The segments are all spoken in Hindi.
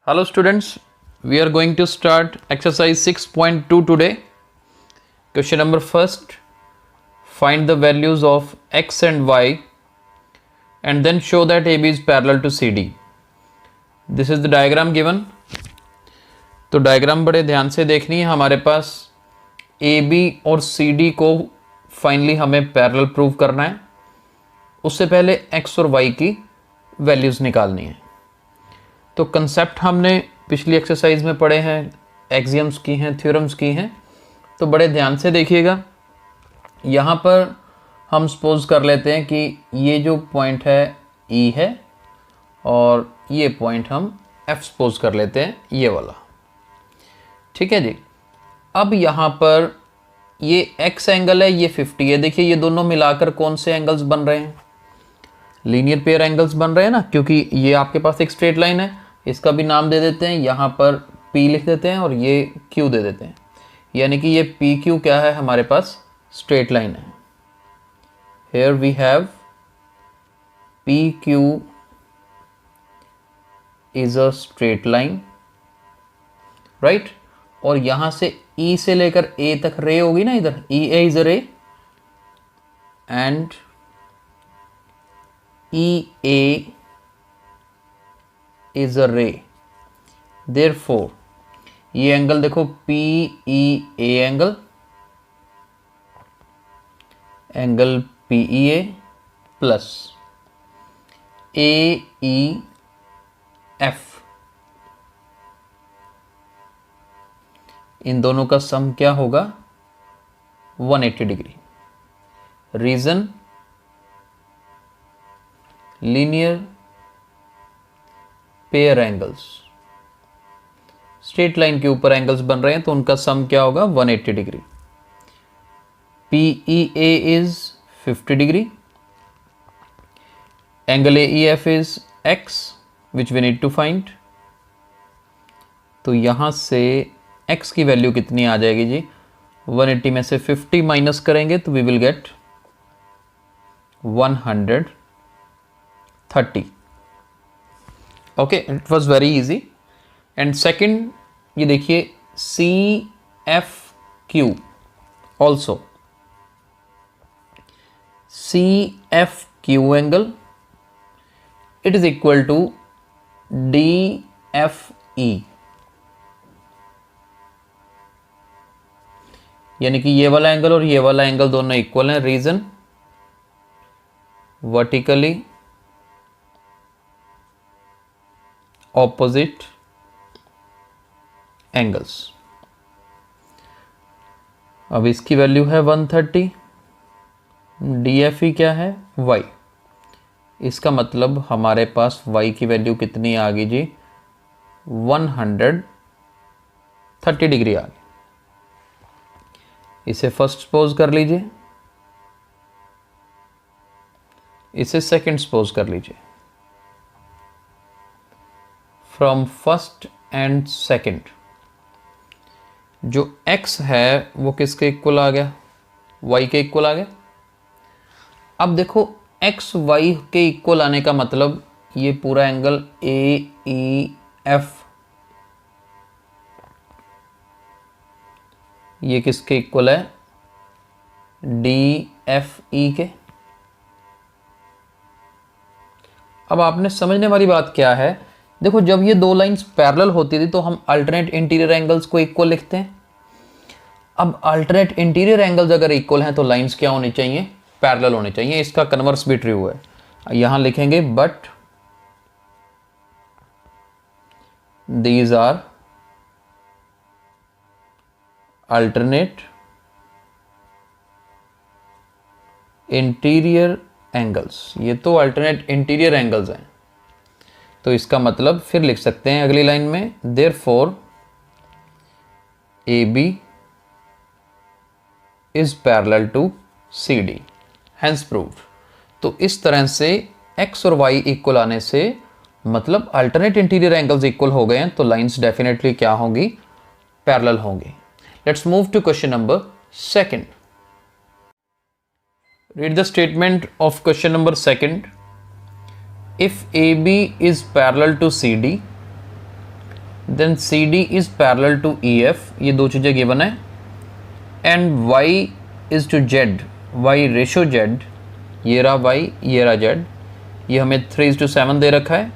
Hello students, we are going to start exercise 6.2 today. Question number first, find the values of x and y and then show that AB is parallel to CD. This is the diagram given. तो डायग्राम बड़े ध्यान से देखनी है. हमारे पास AB और CD को फाइनली हमें पैरेलल प्रूव करना है. उससे पहले x और y की वैल्यूज़ निकालनी है. तो कंसेप्ट हमने पिछली एक्सरसाइज में पढ़े हैं, एक्सियम्स की हैं, थ्योरम्स की हैं. तो बड़े ध्यान से देखिएगा. यहाँ पर हम सपोज कर लेते हैं कि ये जो पॉइंट है E है और ये पॉइंट हम F सपोज कर लेते हैं, ये वाला. ठीक है जी. अब यहाँ पर ये x एंगल है, ये 50 है. देखिए ये दोनों मिलाकर कौन से एंगल्स बन रहे हैं? लीनियर पेयर एंगल्स बन रहे हैं ना, क्योंकि ये आपके पास एक स्ट्रेट लाइन है. इसका भी नाम दे देते हैं, यहाँ पर P लिख देते हैं और ये Q दे देते हैं. यानी कि ये PQ क्या है? हमारे पास स्ट्रेट लाइन है. Here we have PQ is a straight line, right? और यहाँ से E से लेकर A तक रे होगी ना, इधर EA is a ray and EA is a ray. Therefore ये एंगल देखो PEA angle PEA plus AEF इन दोनों का सम क्या होगा? 180 degree. Reason linear pair angles, straight line के ऊपर एंगल्स बन रहे हैं तो उनका सम क्या होगा? 180 degree. PEA is 50 degree. Angle AEF is x, which we need to find. तो यहाँ से x की वैल्यू कितनी आ जाएगी जी? 180 में से 50 माइनस करेंगे तो we will get 130. Okay, it was very easy. And second, ये देखिए CFQ also. CFQ angle, it is equal to DFE. यानी कि ये वाला एंगल और ये वाला एंगल दोनों इक्वल हैं. Reason vertically opposite angles. अब इसकी वैल्यू है 130. DFE क्या है? y. इसका मतलब हमारे पास y की वैल्यू कितनी आ गई जी? 130 डिग्री आ गई. इसे फर्स्ट सपोज कर लीजिए, इसे सेकंड सपोज कर लीजिए. फ्रॉम फर्स्ट एंड सेकंड जो x है वो किसके इक्वल आ गया? y के इक्वल आ गया. अब देखो x y के इक्वल आने का मतलब ये पूरा एंगल AEF ये किसके इक्वल है? DFE के. अब आपने समझने वाली बात क्या है? देखो जब ये दो लाइंस पैरेलल होती थी तो हम अल्टरनेट इंटीरियर एंगल्स को इक्वल लिखते हैं. अब अल्टरनेट इंटीरियर एंगल्स अगर इक्वल हैं तो लाइंस क्या होनी चाहिए? पैरेलल होनी चाहिए. इसका कन्वर्स भी ट्रू है. यहां लिखेंगे but these are alternate interior angles. ये तो अल्टरनेट इंटीरियर एंगल्स हैं. तो इसका मतलब फिर लिख सकते हैं अगली लाइन में, therefore AB is parallel to CD, hence proved. तो इस तरह से x और y इक्वल आने से मतलब अल्टरनेट इंटीरियर एंगल्स इक्वल हो गए हैं तो लाइंस डेफिनेटली क्या होंगी? पैरेलल होंगी. Let's move to question number second. Read the statement of question number second. If AB is parallel to CD, then C D is parallel to E F, ये दो चीज़ें गिवन है, and Y is to Z, Y ratio Z, ये रहा वाई ये रहा जेड, ये हमें 3:7 दे रखा है।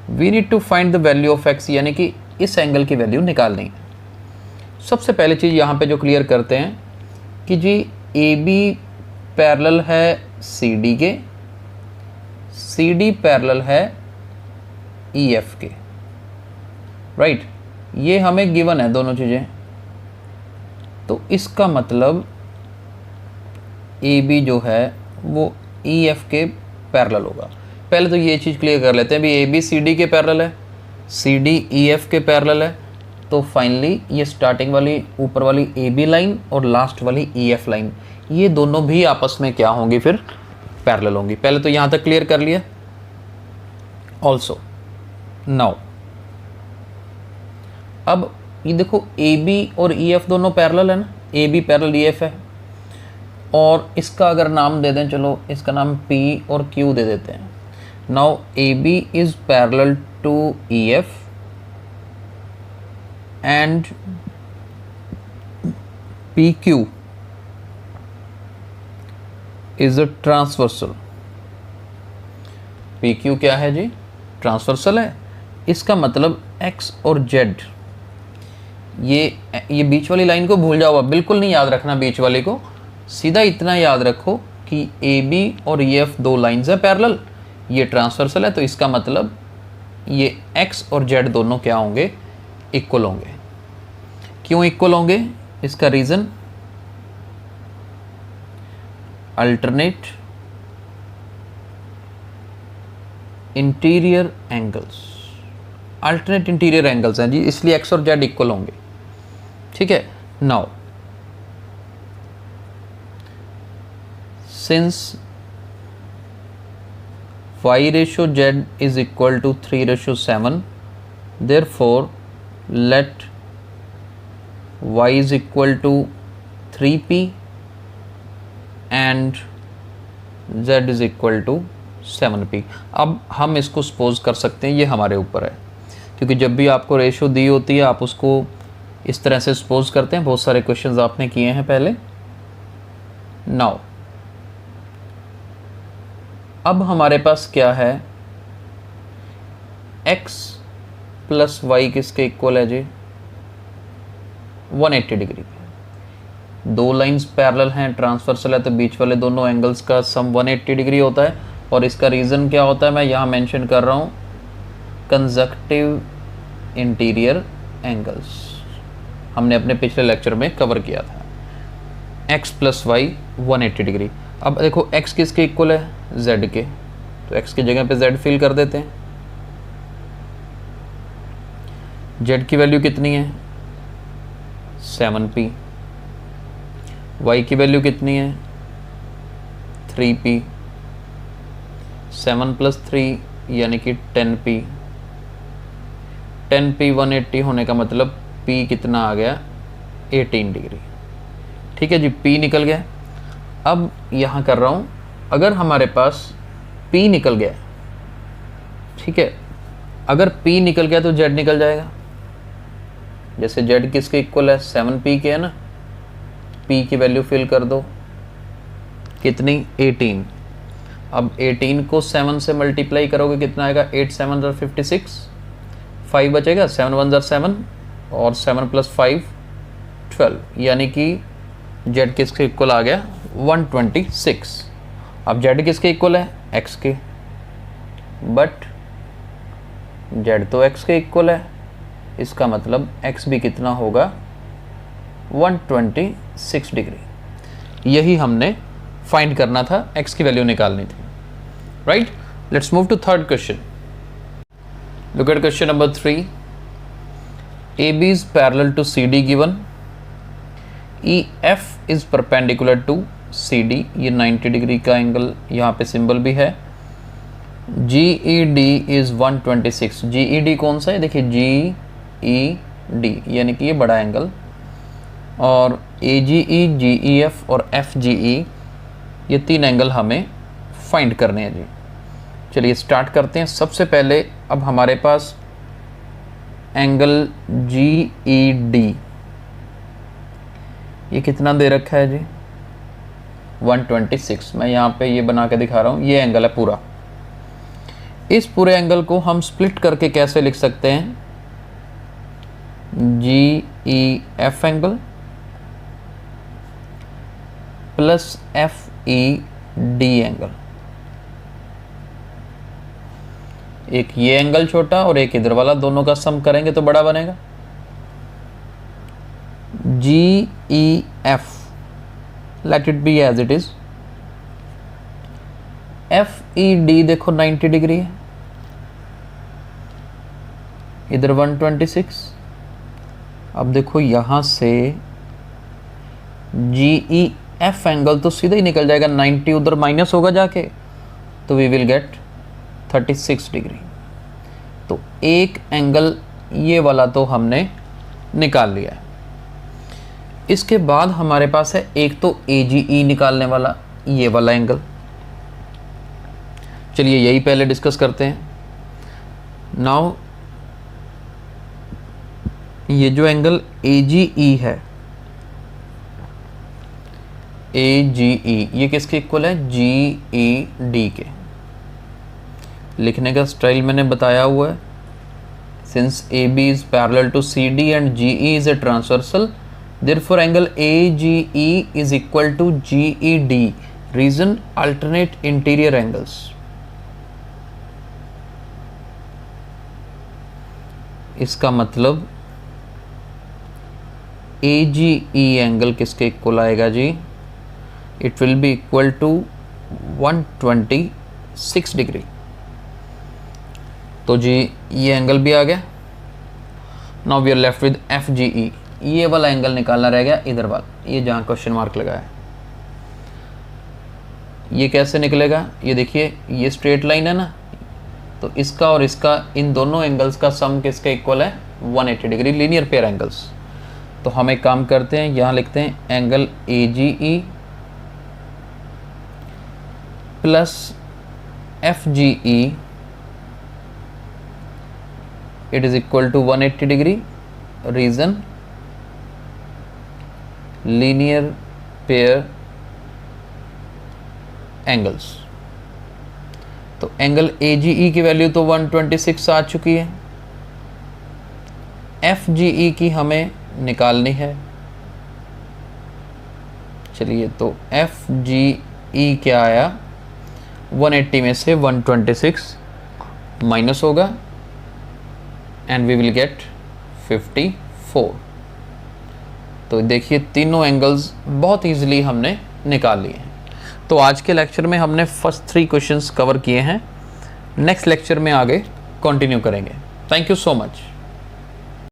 We need to find the value of X, यानी कि इस एंगल की वैल्यू निकालनी है। सबसे पहले चीज़ यहाँ पे जो क्लियर करते हैं कि जी ए बी पैरेलल है सी डी के, सी डी पैरेलल है ई एफ के, राइट ये हमें गिवन है दोनों चीज़ें। तो इसका मतलब ए बी जो है वो ई एफ के पैरेलल होगा। पहले तो ये चीज़ क्लियर कर लेते हैं, भी ए बी सी डी के पैरेलल है, सी डी ई एफ के पैरेलल है, तो फाइनली ये स्टार्टिंग वाली ऊपर वाली ए बी लाइन और लास्ट वाली ई एफ लाइन, ये दोनों भी आपस में क्या होंगी, फिर पैरेलल होंगी। पहले तो यहाँ तक क्लियर कर लिया। ऑल्सो नाउ अब ये देखो ए बी और ई एफ दोनों पैरेलल है ना, A B parallel E F है, और इसका अगर नाम दे दें, चलो इसका नाम P और Q दे देते हैं। Now A B is parallel to E F and P Q is a transversal. P Q क्या है जी, ट्रांसवर्सल है। इसका मतलब x और z, ये बीच वाली लाइन को भूल जाओ, बिल्कुल नहीं याद रखना बीच वाली को, सीधा इतना याद रखो कि ए बी और ई एफ दो लाइंस है पैरेलल, ये ट्रांसवर्सल है, तो इसका मतलब ये x और z दोनों क्या होंगे, इक्वल होंगे। क्यों इक्वल होंगे, इसका reason alternate interior angles, alternate interior angles हैं जी, इसलिए x और z इक्वल होंगे। ठीक है। Now since y ratio z is equal to 3:7, therefore let y is equal to 3p and z is equal to 7p। अब हम इसको सपोज कर सकते हैं, ये हमारे ऊपर है, क्योंकि जब भी आपको रेशो दी होती है आप उसको इस तरह से सपोज करते हैं। बहुत सारे क्वेश्चंस आपने किए हैं पहले। नाउ अब हमारे पास क्या है, x प्लस वाई किसके इक्वल है जी, 180 डिग्री। दो लाइंस पैरेलल हैं, ट्रांसवर्सल है, तो बीच वाले दोनों एंगल्स का सम 180 डिग्री होता है। और इसका रीज़न क्या होता है, मैं यहाँ मेंशन कर रहा हूँ, कंजक्टिव इंटीरियर एंगल्स, हमने अपने पिछले लेक्चर में कवर किया था। x plus Y 180 degree. अब देखो x किसके इक्वल है, z के, तो x की जगह पे z फिल कर देते हैं। z की वैल्यू कितनी है, 7p, y की वैल्यू कितनी है, 3p, 7 + 3 यानी कि 10p, 10p 180 होने का मतलब p कितना आ गया, 18 डिग्री। ठीक है जी, p निकल गया। अब यहाँ कर रहा हूँ, अगर हमारे पास p निकल गया, ठीक है, अगर p निकल गया तो z निकल जाएगा। जैसे z किसके इक्वल है, 7p के है ना, p की वैल्यू फिल कर दो, कितनी, 18। अब 18 को 7 से मल्टीप्लाई करोगे कितना आएगा, 8 7 = 56, 5 बचेगा, 7 1 = 7 और 7 + 5 12, यानी कि z किसके इक्वल आ गया, 126। अब z किसके इक्वल है, x के, बट z तो x के इक्वल है, इसका मतलब x भी कितना होगा, 126 डिग्री। यही हमने फाइंड करना था, x की वैल्यू निकालनी थी, right. Let's move to third question. Look at question number 3। AB is parallel to CD given, EF is perpendicular to CD, ये 90 डिग्री का एंगल यहाँ पे सिंबल भी है। GED is 126, GED कौन सा है, देखिए GED यानी कि ये बड़ा एंगल, और AGE, GEF और FGE ये तीन एंगल हमें फाइंड करने हैं जी। चलिए स्टार्ट करते हैं। सबसे पहले अब हमारे पास एंगल GED, ये कितना दे रखा है जी 126। मैं यहाँ पे ये बना के दिखा रहा हूँ, ये एंगल है पूरा। इस पूरे एंगल को हम स्प्लिट करके कैसे लिख सकते हैं, GEF angle plus FED angle. एक ये एंगल छोटा और एक इधर वाला, दोनों का सम करेंगे तो बड़ा बनेगा। GEF, let it be as it is. FED देखो 90 डिग्री है, इधर 126। अब देखो यहां से GEF एंगल तो सीधा ही निकल जाएगा, 90 उधर माइनस होगा जाके, तो वी विल गेट 36 डिग्री। तो एक एंगल ये वाला तो हमने निकाल लिया है। इसके बाद हमारे पास है एक तो AGE निकालने वाला, ये वाला एंगल। चलिए यही पहले डिस्कस करते हैं। नाउ ये जो एंगल AGE है, AGE ये किसके इक्वल है, GED के। लिखने का स्टाइल मैंने बताया हुआ है, since AB is parallel to CD and GE is a transversal, therefore angle AGE is equal to GED. Reason, alternate interior angles. इसका मतलब AGE एंगल किसके इक्वल आएगा जी, it will be equal to 126 degree. तो जी ये एंगल भी आ गया। Now we are left with FGE, ये वाला एंगल निकालना रह गया, इधर वाला, ये जहां क्वेश्चन मार्क लगा है। ये कैसे निकलेगा, ये देखिए ये स्ट्रेट लाइन है ना, तो इसका और इसका, इन दोनों एंगल्स का सम किसके इक्वल है, 180 डिग्री, लीनियर पेयर एंगल्स। तो हम एक काम करते हैं, यहाँ लिखते हैं angle AGE plus FGE, it is equal to 180 degree. Reason, linear pair angles. तो एंगल AGE की वैल्यू तो 126 आ चुकी है, FGE की हमें निकालनी है। चलिए तो FGE क्या आया, 180 में से 126 माइनस होगा एंड वी विल गेट 54। तो देखिए तीनों एंगल्स बहुत इजीली हमने निकाल लिए हैं। तो आज के लेक्चर में हमने फर्स्ट 3 क्वेश्चंस कवर किए हैं, नेक्स्ट लेक्चर में आगे कंटिन्यू करेंगे। Thank you so much.